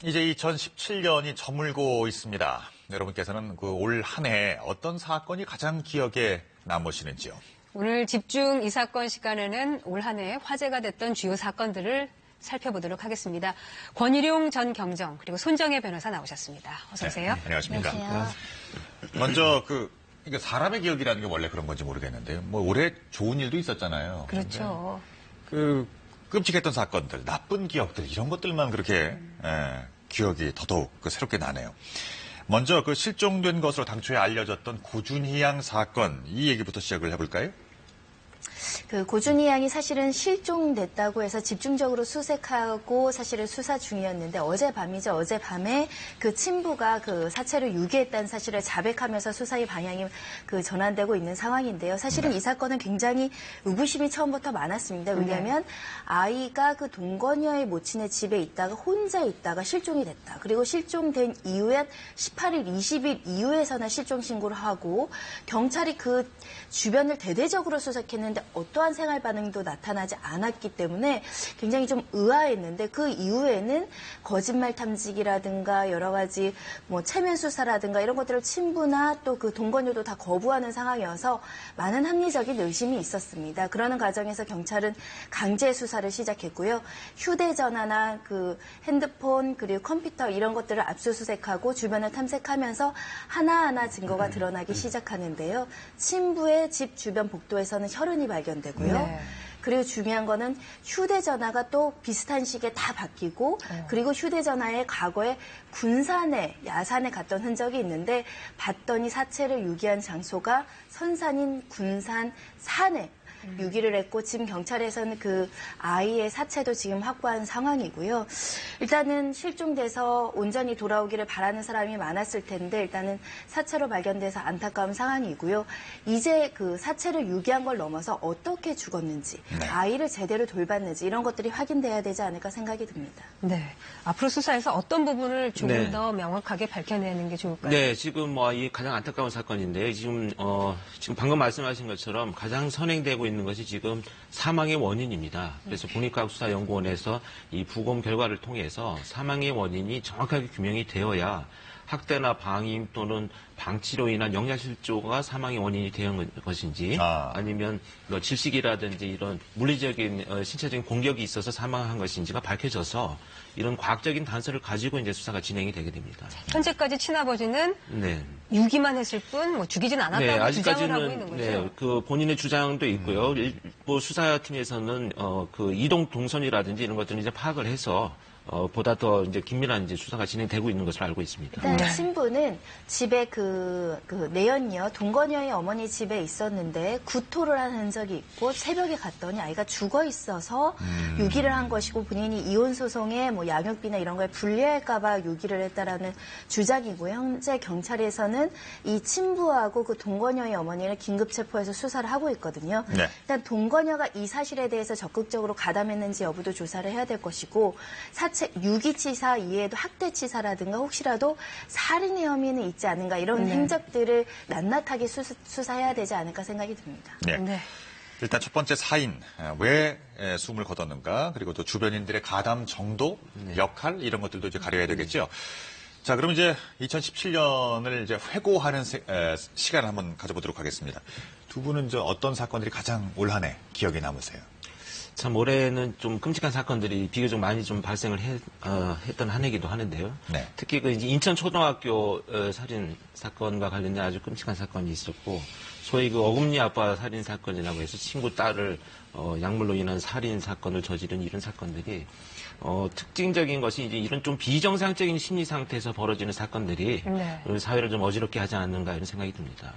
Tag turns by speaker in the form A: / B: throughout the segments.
A: 이제 2017년이 저물고 있습니다. 여러분께서는 그 올 한 해 어떤 사건이 가장 기억에 남으시는지요?
B: 오늘 집중 이 사건 시간에는 올 한 해 화제가 됐던 주요 사건들을 살펴보도록 하겠습니다. 권일용 전 경정 그리고 손정혜 변호사 나오셨습니다. 어서 오세요.
A: 네, 안녕하십니까.
C: 안녕하세요.
A: 먼저 사람의 기억이라는 게 원래 그런 건지 모르겠는데요. 뭐 올해 좋은 일도 있었잖아요.
B: 그렇죠.
A: 끔찍했던 사건들, 나쁜 기억들 이런 것들만 그렇게 기억이 더더욱 새롭게 나네요. 먼저 실종된 것으로 당초에 알려졌던 고준희 양 사건 이 얘기부터 시작을 해볼까요?
C: 고준희 양이 사실은 실종됐다고 해서 집중적으로 수색하고 사실은 수사 중이었는데 어젯밤에 그 친부가 그 사체를 유기했다는 사실을 자백하면서 수사의 방향이 전환되고 있는 상황인데요. 사실은 이 사건은 굉장히 의구심이 처음부터 많았습니다. 왜냐하면 아이가 그 동거녀의 모친의 집에 있다가 혼자 있다가 실종이 됐다. 그리고 실종된 이후에 18일, 20일 이후에서나 실종 신고를 하고 경찰이 그 주변을 대대적으로 수색했는데 어떠한 생활 반응도 나타나지 않았기 때문에 굉장히 좀 의아했는데 그 이후에는 거짓말 탐지기라든가 여러 가지 체면 수사라든가 이런 것들을 친부나 또 그 동거녀도 다 거부하는 상황이어서 많은 합리적인 의심이 있었습니다. 그러는 과정에서 경찰은 강제 수사를 시작했고요. 휴대전화나 그 핸드폰 그리고 컴퓨터 이런 것들을 압수수색하고 주변을 탐색하면서 하나하나 증거가 드러나기 시작하는데요. 친부의 집 주변 복도에서는 혈흔이 발견되고요.
B: 네.
C: 그리고 중요한 거는 휴대전화가 또 비슷한 시기에 다 바뀌고 그리고 휴대전화에 과거에 군산에 야산에 갔던 흔적이 있는데 봤더니 사체를 유기한 장소가 선산인 군산 산에 유기를 했고 지금 경찰에서는 그 아이의 사체도 지금 확보한 상황이고요. 일단은 실종돼서 온전히 돌아오기를 바라는 사람이 많았을 텐데 일단은 사체로 발견돼서 안타까운 상황이고요. 이제 그 사체를 유기한 걸 넘어서 어떻게 죽었는지 아이를 제대로 돌봤는지 이런 것들이 확인돼야 되지 않을까 생각이 듭니다.
B: 네. 앞으로 수사에서 어떤 부분을 조금 더 명확하게 밝혀내는 게 좋을까요?
D: 네, 지금 이 가장 안타까운 사건인데 지금 방금 말씀하신 것처럼 가장 선행되고 있는 것이 지금 사망의 원인입니다. 그래서 국립과학수사연구원에서 이 부검 결과를 통해서 사망의 원인이 정확하게 규명이 되어야 학대나 방임 또는 방치로 인한 영양실조가 사망의 원인이 된 것인지 아니면 질식이라든지 이런 물리적인 신체적인 공격이 있어서 사망한 것인지가 밝혀져서 이런 과학적인 단서를 가지고 이제 수사가 진행이 되게 됩니다.
B: 현재까지 친아버지는 유기만 했을 뿐 죽이진 않았다고 주장을 하고 있는 거죠.
D: 그 본인의 주장도 있고요. 일부 수사팀에서는 그 이동 동선이라든지 이런 것들을 이제 파악을 해서 보다 더 이제 긴밀한 이제 수사가 진행되고 있는 것으로 알고 있습니다.
C: 일단 친부는 집에 그 내연녀 동거녀의 어머니 집에 있었는데 구토를 한 흔적이 있고 새벽에 갔더니 아이가 죽어 있어서 유기를 한 것이고 본인이 이혼 소송에 양육비나 이런 거에 불리할까봐 유기를 했다라는 주장이고요. 현재 경찰에서는 이 친부하고 그 동거녀의 어머니를 긴급 체포해서 수사를 하고 있거든요. 일단 동거녀가 이 사실에 대해서 적극적으로 가담했는지 여부도 조사를 해야 될 것이고 유기치사 이외에도 학대치사라든가 혹시라도 살인의 혐의는 있지 않은가 이런 행적들을 낱낱하게 수사해야 되지 않을까 생각이 듭니다.
A: 일단 첫 번째 사인, 왜 숨을 거뒀는가, 그리고 또 주변인들의 가담 정도, 역할 이런 것들도 이제 가려야 되겠죠. 자, 그럼 이제 2017년을 이제 회고하는 시간을 한번 가져보도록 하겠습니다. 두 분은 어떤 사건들이 가장 올 한 해 기억에 남으세요?
D: 참 올해는 좀 끔찍한 사건들이 비교적 많이 좀 발생을 했던 한 해기도 하는데요. 특히 이제 인천 초등학교 살인 사건과 관련된 아주 끔찍한 사건이 있었고, 소위 어금니 아빠 살인 사건이라고 해서 친구 딸을 약물로 인한 살인 사건을 저지른 이런 사건들이 특징적인 것이 이제 이런 좀 비정상적인 심리 상태에서 벌어지는 사건들이 사회를 좀 어지럽게 하지 않는가 이런 생각이 듭니다.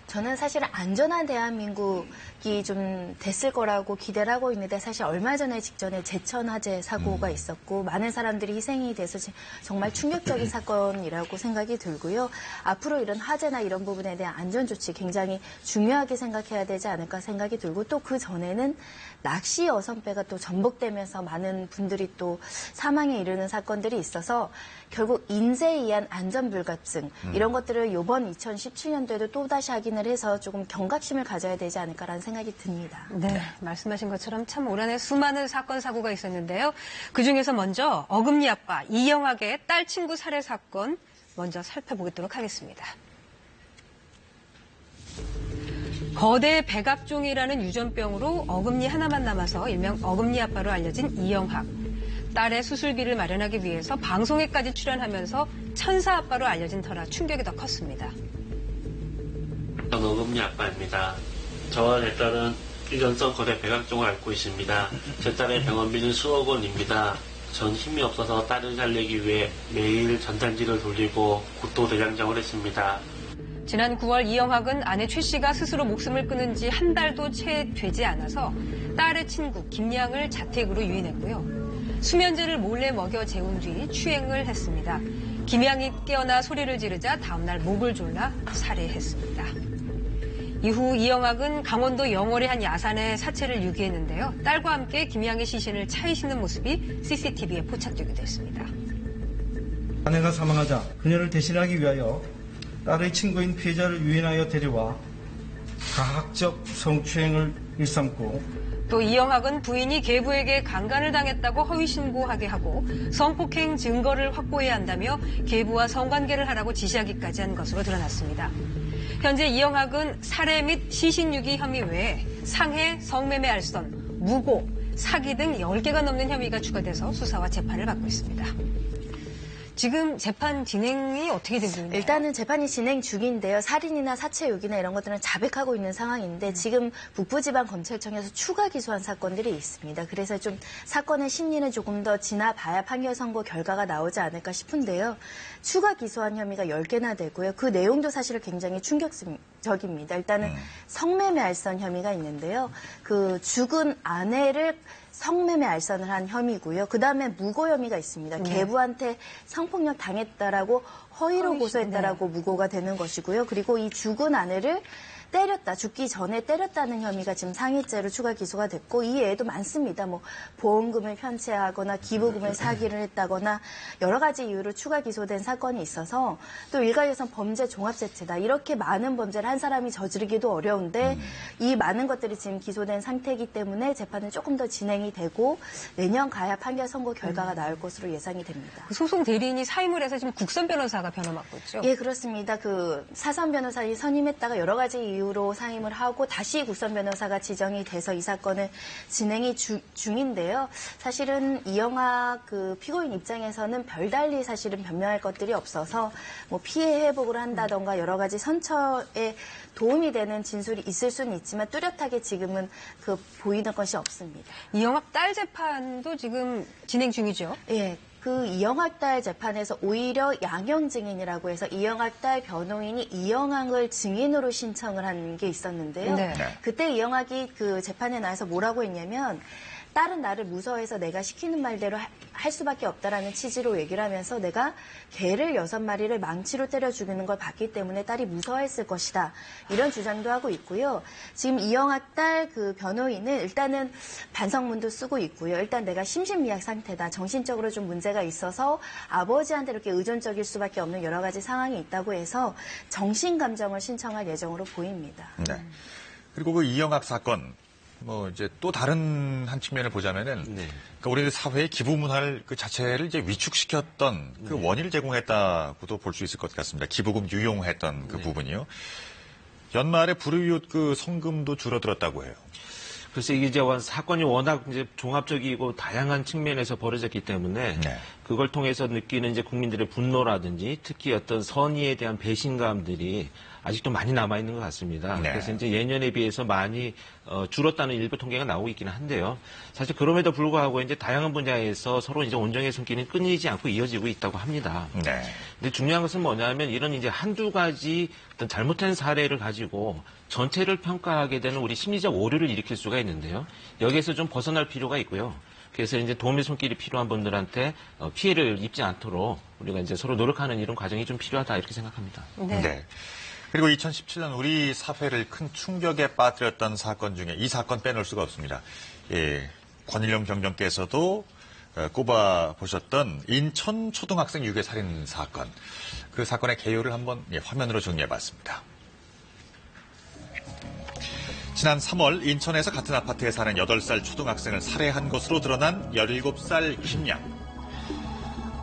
C: 저는 사실 안전한 대한민국이 좀 됐을 거라고 기대를 하고 있는데 사실 얼마 전에 직전에 제천 화재 사고가 있었고 많은 사람들이 희생이 돼서 정말 충격적인 사건이라고 생각이 들고요. 앞으로 이런 화재나 이런 부분에 대한 안전 조치 굉장히 중요하게 생각해야 되지 않을까 생각이 들고 또 그 전에는 낚시 여성배가 또 전복되면서 많은 분들이 또 사망에 이르는 사건들이 있어서 결국 인재에 의한 안전불감증 이런 것들을 이번 2017년도에도 또다시 확인을 해서 조금 경각심을 가져야 되지 않을까라는 생각이 듭니다.
B: 네, 말씀하신 것처럼 참 올 한해 수많은 사건 사고가 있었는데요. 그중에서 먼저 어금니 아빠 이영학의 딸 친구 살해 사건 먼저 살펴보도록 하겠습니다. 거대 백악종이라는 유전병으로 어금니 하나만 남아서 일명 어금니 아빠로 알려진 이영학. 딸의 수술비를 마련하기 위해서 방송에까지 출연하면서 천사 아빠로 알려진 터라 충격이 더 컸습니다.
E: 저는 어금니 아빠입니다. 저와 제 딸은 유전성 거대 백악종을 앓고 있습니다. 제 딸의 병원비는 수억 원입니다. 전 힘이 없어서 딸을 살리기 위해 매일 전단지를 돌리고 구토대장정을 했습니다.
B: 지난 9월 이영학은 아내 최 씨가 스스로 목숨을 끊은 지 한 달도 채 되지 않아서 딸의 친구 김양을 자택으로 유인했고요. 수면제를 몰래 먹여 재운 뒤 추행을 했습니다. 김양이 깨어나 소리를 지르자 다음날 목을 졸라 살해했습니다. 이후 이영학은 강원도 영월의 한 야산에 사체를 유기했는데요. 딸과 함께 김양의 시신을 차에 싣는 모습이 CCTV에 포착되기도 했습니다.
F: 아내가 사망하자 그녀를 대신하기 위하여 딸의 친구인 피해자를 유인하여 데려와 가학적 성추행을 일삼고
B: 또 이영학은 부인이 계부에게 강간을 당했다고 허위 신고하게 하고 성폭행 증거를 확보해야 한다며 계부와 성관계를 하라고 지시하기까지 한 것으로 드러났습니다. 현재 이영학은 살해 및 시신유기 혐의 외에 상해, 성매매 알선, 무고, 사기 등 10개가 넘는 혐의가 추가돼서 수사와 재판을 받고 있습니다. 지금 재판 진행이 어떻게 되고 있나요?
C: 일단은 재판이 진행 중인데요. 살인이나 사체 유기나 이런 것들은 자백하고 있는 상황인데 지금 북부지방검찰청에서 추가 기소한 사건들이 있습니다. 그래서 좀 사건의 심리는 조금 더 지나봐야 판결 선고 결과가 나오지 않을까 싶은데요. 추가 기소한 혐의가 10개나 되고요. 그 내용도 사실 굉장히 충격적입니다. 일단은 성매매 알선 혐의가 있는데요. 그 죽은 아내를 성매매 알선을 한 혐의고요. 그다음에 무고 혐의가 있습니다. 계부한테 성폭력 당했다라고 허위로 고소했다라고 무고가 되는 것이고요. 그리고 이 죽은 아내를 때렸다, 죽기 전에 때렸다는 혐의가 지금 상해죄로 추가 기소가 됐고 이 외에도 많습니다. 뭐 보험금을 편취하거나 기부금을 사기를 했다거나 여러 가지 이유로 추가 기소된 사건이 있어서 또 일각에선 범죄 종합재체다. 이렇게 많은 범죄를 한 사람이 저지르기도 어려운데 이 많은 것들이 지금 기소된 상태이기 때문에 재판은 조금 더 진행이 되고 내년 가야 판결 선고 결과가 나올 것으로 예상이 됩니다.
B: 소송 대리인이 사임을 해서 지금 국선 변호사가 변호 맡고 있죠?
C: 예, 그렇습니다. 그 사선 변호사를 선임했다가 여러 가지 이유로 사임을 하고 다시 국선 변호사가 지정이 돼서 이 사건을 진행이 중인데요. 사실은 이영학 그 피고인 입장에서는 별달리 사실은 변명할 것들이 없어서 뭐 피해 회복을 한다던가 여러 가지 선처에 도움이 되는 진술이 있을 수는 있지만 뚜렷하게 지금은 그 보이는 것이 없습니다.
B: 이영학 딸 재판도 지금 진행 중이죠?
C: 예. 그 이영학 딸 재판에서 오히려 양형 증인이라고 해서 이영학 딸 변호인이 이영학을 증인으로 신청을 한 게 있었는데요.
B: 네.
C: 그때 이영학이 그 재판에 나와서 뭐라고 했냐면 딸은 나를 무서워해서 내가 시키는 말대로 할 수밖에 없다라는 취지로 얘기를 하면서 내가 개를 6마리를 망치로 때려 죽이는 걸 봤기 때문에 딸이 무서워했을 것이다. 이런 주장도 하고 있고요. 지금 이영학 딸 그 변호인은 일단은 반성문도 쓰고 있고요. 일단 내가 심신미약 상태다. 정신적으로 좀 문제가 있어서 아버지한테 이렇게 의존적일 수밖에 없는 여러 가지 상황이 있다고 해서 정신감정을 신청할 예정으로 보입니다.
A: 네. 그리고 그 이영학 사건, 뭐 이제 또 다른 한 측면을 보자면은 그러니까 우리 사회의 기부 문화를 그 자체를 이제 위축시켰던 그 원인을 제공했다고도 볼 수 있을 것 같습니다. 기부금 유용했던 그 부분이요. 연말에 불우이웃 그 성금도 줄어들었다고 해요.
D: 그래서 이게 이제 사건이 워낙 이제 종합적이고 다양한 측면에서 벌어졌기 때문에 그걸 통해서 느끼는 이제 국민들의 분노라든지 특히 어떤 선의에 대한 배신감들이 아직도 많이 남아있는 것 같습니다.
A: 네.
D: 그래서 이제 예년에 비해서 많이 줄었다는 일부 통계가 나오고 있기는 한데요. 사실 그럼에도 불구하고 이제 다양한 분야에서 서로 이제 온정의 손길이 끊이지 않고 이어지고 있다고 합니다.
A: 네.
D: 근데 중요한 것은 뭐냐면 이런 이제 한두 가지 어떤 잘못된 사례를 가지고 전체를 평가하게 되는 우리 심리적 오류를 일으킬 수가 있는데요. 여기에서 좀 벗어날 필요가 있고요. 그래서 이제 도움의 손길이 필요한 분들한테 피해를 입지 않도록 우리가 이제 서로 노력하는 이런 과정이 좀 필요하다 이렇게 생각합니다.
B: 네.
A: 네. 그리고 2017년 우리 사회를 큰 충격에 빠뜨렸던 사건 중에 이 사건 빼놓을 수가 없습니다. 예, 권일용 경정께서도 꼽아보셨던 인천 초등학생 유괴 살인 사건. 그 사건의 개요를 한번 화면으로 정리해봤습니다. 지난 3월 인천에서 같은 아파트에 사는 8살 초등학생을 살해한 것으로 드러난 17살 김양.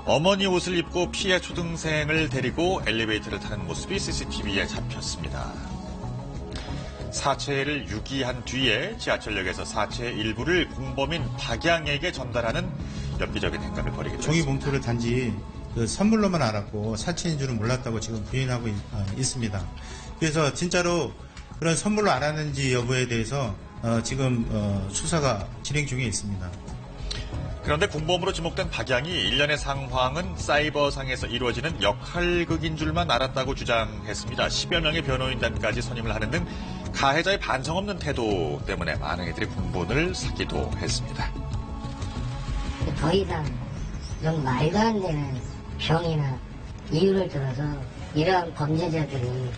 A: 어머니 옷을 입고 피해 초등생을 데리고 엘리베이터를 타는 모습이 CCTV에 잡혔습니다. 사체를 유기한 뒤에 지하철역에서 사체의 일부를 공범인 박양에게 전달하는 엽기적인 행각을 벌이게
G: 종이
A: 됐습니다.
G: 봉투를 단지 그 선물로만 알았고 사체인 줄은 몰랐다고 지금 부인하고 있습니다. 그래서 진짜로 그런 선물로 알았는지 여부에 대해서 지금 수사가 진행 중에 있습니다.
A: 그런데 공범으로 지목된 박양이 일련의 상황은 사이버상에서 이루어지는 역할극인 줄만 알았다고 주장했습니다. 10여 명의 변호인단까지 선임을 하는 등 가해자의 반성 없는 태도 때문에 많은 이들이 공분을 사기도 했습니다.
H: 더 이상 이런 말도 안 되는 병이나 이유를 들어서 이러한 범죄자들이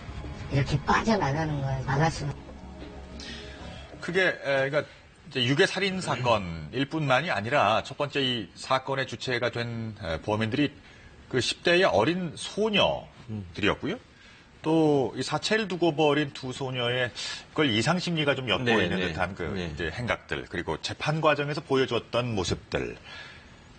H: 이렇게 빠져나가는 걸 막을 수는.
A: 그게 그러니까 이제 유괴 살인 사건일 뿐만이 아니라 첫 번째 이 사건의 주체가 된 범인들이 그 10대의 어린 소녀들이었고요. 또 이 사체를 두고 버린 두 소녀의 그걸 이상 심리가 좀 엿보이는 듯한 그 이제 행각들 그리고 재판 과정에서 보여줬던 모습들.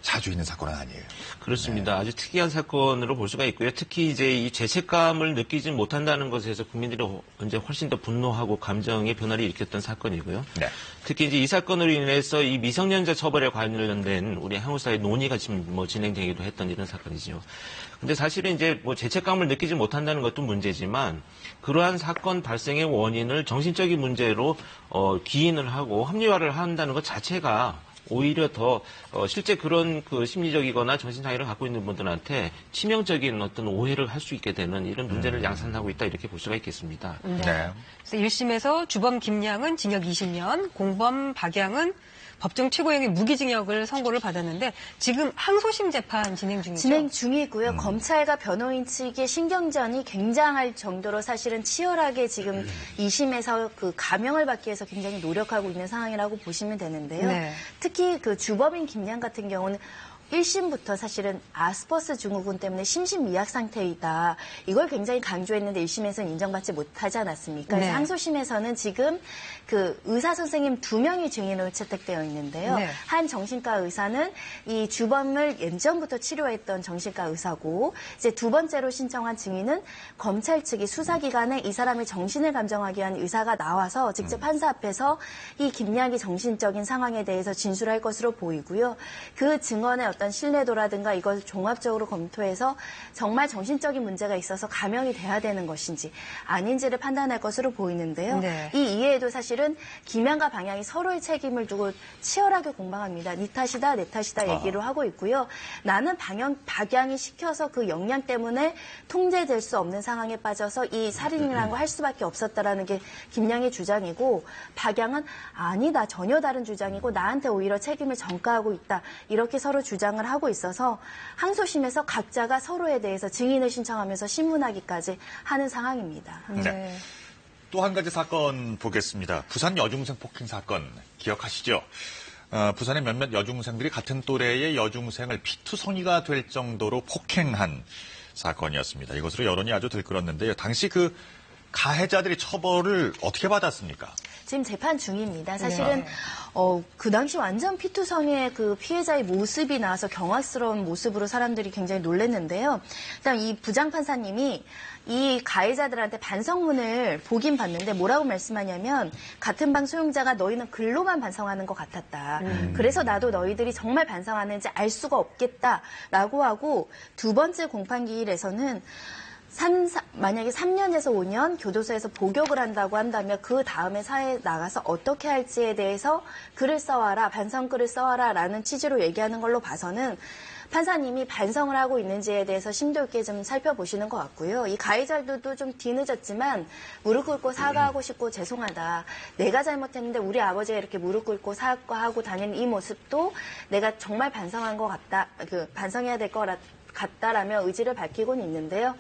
A: 자주 있는 사건은 아니에요.
D: 그렇습니다. 아주 특이한 사건으로 볼 수가 있고요. 특히 이제 이 죄책감을 느끼지 못한다는 것에서 국민들이 이제 훨씬 더 분노하고 감정의 변화를 일으켰던 사건이고요.
A: 네.
D: 특히 이제 이 사건으로 인해서 이 미성년자 처벌에 관련된 우리 한국 사회 논의가 지금 진행되기도 했던 이런 사건이죠. 근데 사실은 이제 죄책감을 느끼지 못한다는 것도 문제지만 그러한 사건 발생의 원인을 정신적인 문제로 기인을 하고 합리화를 한다는 것 자체가 오히려 더 실제 그런 그 심리적이거나 정신장애를 갖고 있는 분들한테 치명적인 어떤 오해를 할 수 있게 되는 이런 문제를 양산하고 있다 이렇게 볼 수가 있겠습니다.
B: 네.
A: 네.
B: 그래서 1심에서 주범 김양은 징역 20년, 공범 박양은 법정 최고형의 무기징역을 선고를 받았는데 지금 항소심 재판 진행 중이죠.
C: 진행 중이고요. 검찰과 변호인 측의 신경전이 굉장할 정도로 사실은 치열하게 지금 2심에서 그 감형을 받기 위해서 굉장히 노력하고 있는 상황이라고 보시면 되는데요.
B: 네.
C: 특히 그 주범인 김양 같은 경우는 1심부터 사실은 아스퍼스 증후군 때문에 심신미약 상태이다. 이걸 굉장히 강조했는데 1심에서는 인정받지 못하지 않았습니까? 그래서
B: 네.
C: 항소심에서는 지금 그 의사 선생님 2명이 증인으로 채택되어 있는데요.
B: 네.
C: 한 정신과 의사는 이 주범을 예전부터 치료했던 정신과 의사고 이제 두 번째로 신청한 증인은 검찰 측이 수사기관에 이 사람의 정신을 감정하기 위한 의사가 나와서 직접 판사 앞에서 이 김양이 정신적인 상황에 대해서 진술할 것으로 보이고요. 그 증언의 어떤 신뢰도라든가 이걸 종합적으로 검토해서 정말 정신적인 문제가 있어서 감형이 돼야 되는 것인지 아닌지를 판단할 것으로 보이는데요.
B: 네.
C: 이 이해에도 사실은 김양과 방향이 서로의 책임을 두고 치열하게 공방합니다. 네 탓이다, 내 탓이다 얘기를 하고 있고요. 나는 박양이 시켜서 그 역량 때문에 통제될 수 없는 상황에 빠져서 이 살인이라는 걸 할 수밖에 없었다라는 게 김양의 주장이고 박양은 아니다, 전혀 다른 주장이고 나한테 오히려 책임을 전가하고 있다. 이렇게 서로 주장을 하고 있어서 항소심에서 각자가 서로에 대해서 증인을 신청하면서 신문하기까지 하는 상황입니다.
A: 네. 또 한 가지 사건 보겠습니다. 부산 여중생 폭행 사건 기억하시죠? 부산의 몇몇 여중생들이 같은 또래의 여중생을 피투성이가 될 정도로 폭행한 사건이었습니다. 이것으로 여론이 아주 들끓었는데요. 당시 그 가해자들이 처벌을 어떻게 받았습니까?
C: 지금 재판 중입니다. 사실은 그 당시 완전 피투성이의 그 피해자의 모습이 나와서 경악스러운 모습으로 사람들이 굉장히 놀랐는데요. 일단 이 부장판사님이 이 가해자들한테 반성문을 보긴 봤는데 뭐라고 말씀하냐면 같은 방 소용자가 너희는 글로만 반성하는 것 같았다. 그래서 나도 너희들이 정말 반성하는지 알 수가 없겠다라고 하고 두 번째 공판기일에서는 만약에 3년에서 5년 교도소에서 복역을 한다고 한다면 그 다음에 사회에 나가서 어떻게 할지에 대해서 글을 써와라, 반성글을 써와라 라는 취지로 얘기하는 걸로 봐서는 판사님이 반성을 하고 있는지에 대해서 심도 있게 좀 살펴보시는 것 같고요. 이 가해자들도 좀 뒤늦었지만 무릎 꿇고 사과하고 싶고 죄송하다. 내가 잘못했는데 우리 아버지가 이렇게 무릎 꿇고 사과하고 다니는 이 모습도 내가 정말 반성한 것 같다. 반성해야 될 것 같다라며 의지를 밝히고는 있는데요.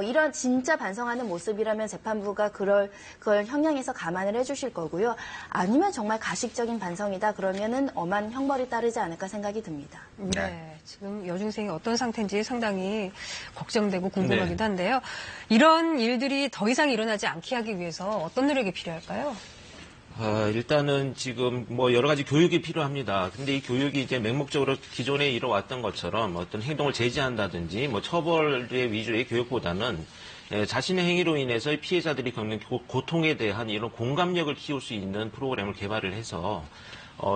C: 이런 진짜 반성하는 모습이라면 재판부가 그걸 형량에서 감안을 해주실 거고요. 아니면 정말 가식적인 반성이다 그러면은 엄한 형벌이 따르지 않을까 생각이 듭니다.
B: 네. 지금 여중생이 어떤 상태인지 상당히 걱정되고 궁금하기도
D: 네.
B: 한데요. 이런 일들이 더 이상 일어나지 않게 하기 위해서 어떤 노력이 필요할까요?
D: 일단은 지금 뭐 여러 가지 교육이 필요합니다. 근데 이 교육이 이제 맹목적으로 기존에 이뤄왔던 것처럼 어떤 행동을 제지한다든지 뭐 처벌의 위주의 교육보다는 자신의 행위로 인해서 피해자들이 겪는 고통에 대한 이런 공감력을 키울 수 있는 프로그램을 개발을 해서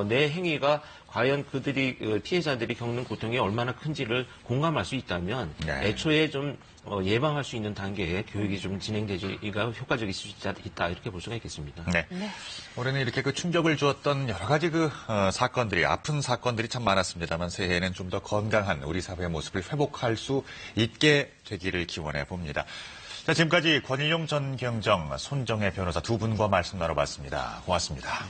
D: 내 행위가 과연 그들이 피해자들이 겪는 고통이 얼마나 큰지를 공감할 수 있다면
A: 네.
D: 애초에 좀 예방할 수 있는 단계에 교육이 좀 진행되기가 효과적일 수 있다 이렇게 볼 수가 있겠습니다.
A: 네. 올해는 이렇게 그 충격을 주었던 여러 가지 사건들이, 아픈 사건들이 참 많았습니다만 새해에는 좀 더 건강한 우리 사회의 모습을 회복할 수 있게 되기를 기원해 봅니다. 자, 지금까지 권일용 전 경정, 손정혜 변호사 두 분과 말씀 나눠봤습니다. 고맙습니다.